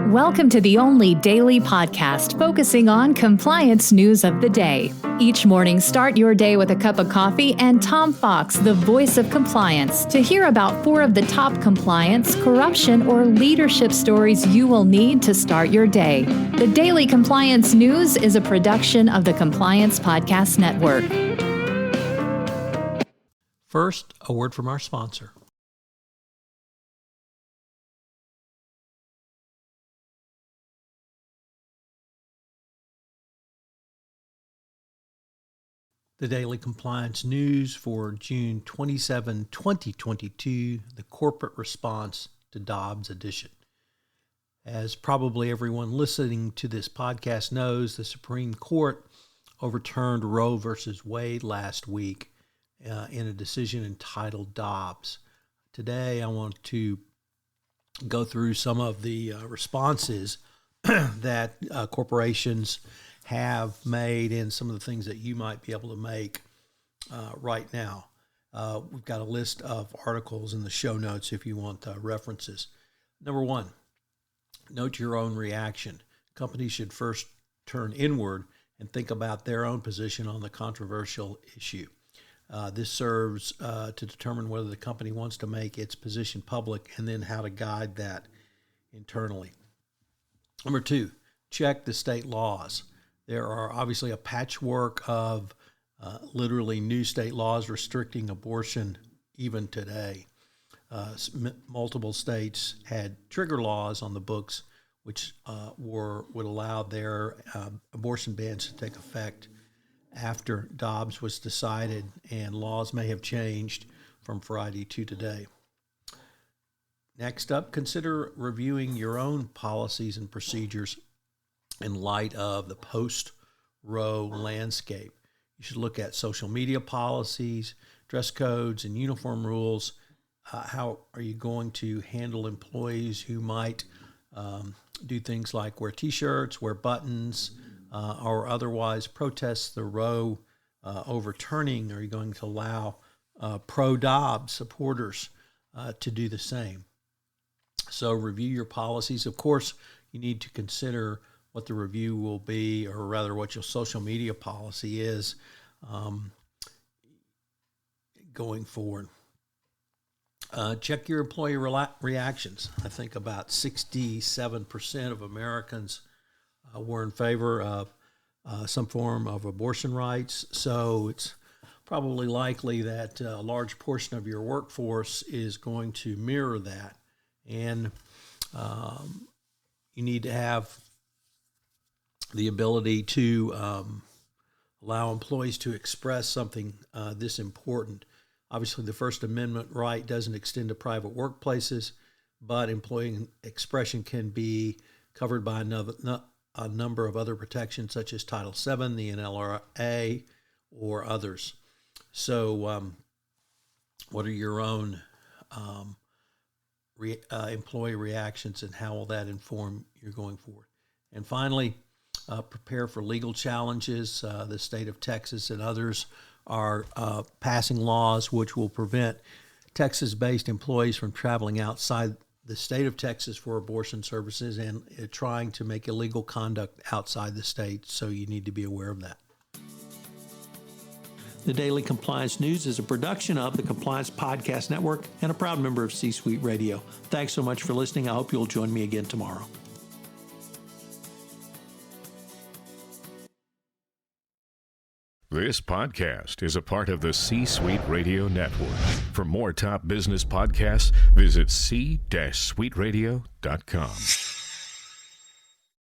Welcome to the only daily podcast focusing on compliance news of the day. Each morning, start your day with a cup of coffee and Tom Fox, the voice of compliance, to hear about 4 of the top compliance, corruption, or leadership stories you will need to start your day. The Daily Compliance News is a production of the Compliance Podcast Network. First, a word from our sponsor. The Daily Compliance News for June 27, 2022, the corporate response to Dobbs edition. As probably everyone listening to this podcast knows, the Supreme Court overturned Roe v. Wade last week in a decision entitled Dobbs. Today, I want to go through some of the responses that corporations have made and some of the things that you might be able to make right now. We've got a list of articles in the show notes if you want references. Number 1, note your own reaction. Companies should first turn inward and think about their own position on the controversial issue. This serves to determine whether the company wants to make its position public and then how to guide that internally. Number 2, check the state laws. There are obviously a patchwork of literally new state laws restricting abortion even today. Multiple states had trigger laws on the books which would allow their abortion bans to take effect after Dobbs was decided, and laws may have changed from Friday to today. Next up, consider reviewing your own policies and procedures in light of the post-Roe landscape. You should look at social media policies, dress codes, and uniform rules. How are you going to handle employees who might do things like wear T-shirts, wear buttons, or otherwise protest the Roe overturning? Are you going to allow pro-Dobbs supporters to do the same? So review your policies. Of course, you need to consider what the review will be, or rather what your social media policy is going forward. Check your employee reactions. I think about 67% of Americans were in favor of some form of abortion rights. So it's probably likely that a large portion of your workforce is going to mirror that. And you need to have the ability to allow employees to express something this important. Obviously, the First Amendment right doesn't extend to private workplaces, but employee expression can be covered by a number of other protections, such as Title VII, the NLRA, or others. So what are your own employee reactions, and how will that inform your going forward? And finally, prepare for legal challenges. The state of Texas and others are passing laws which will prevent Texas-based employees from traveling outside the state of Texas for abortion services and trying to make illegal conduct outside the state. So you need to be aware of that. The Daily Compliance News is a production of the Compliance Podcast Network and a proud member of C-Suite Radio. Thanks so much for listening. I hope you'll join me again tomorrow. This podcast is a part of the C-Suite Radio Network. For more top business podcasts, visit c-suiteradio.com.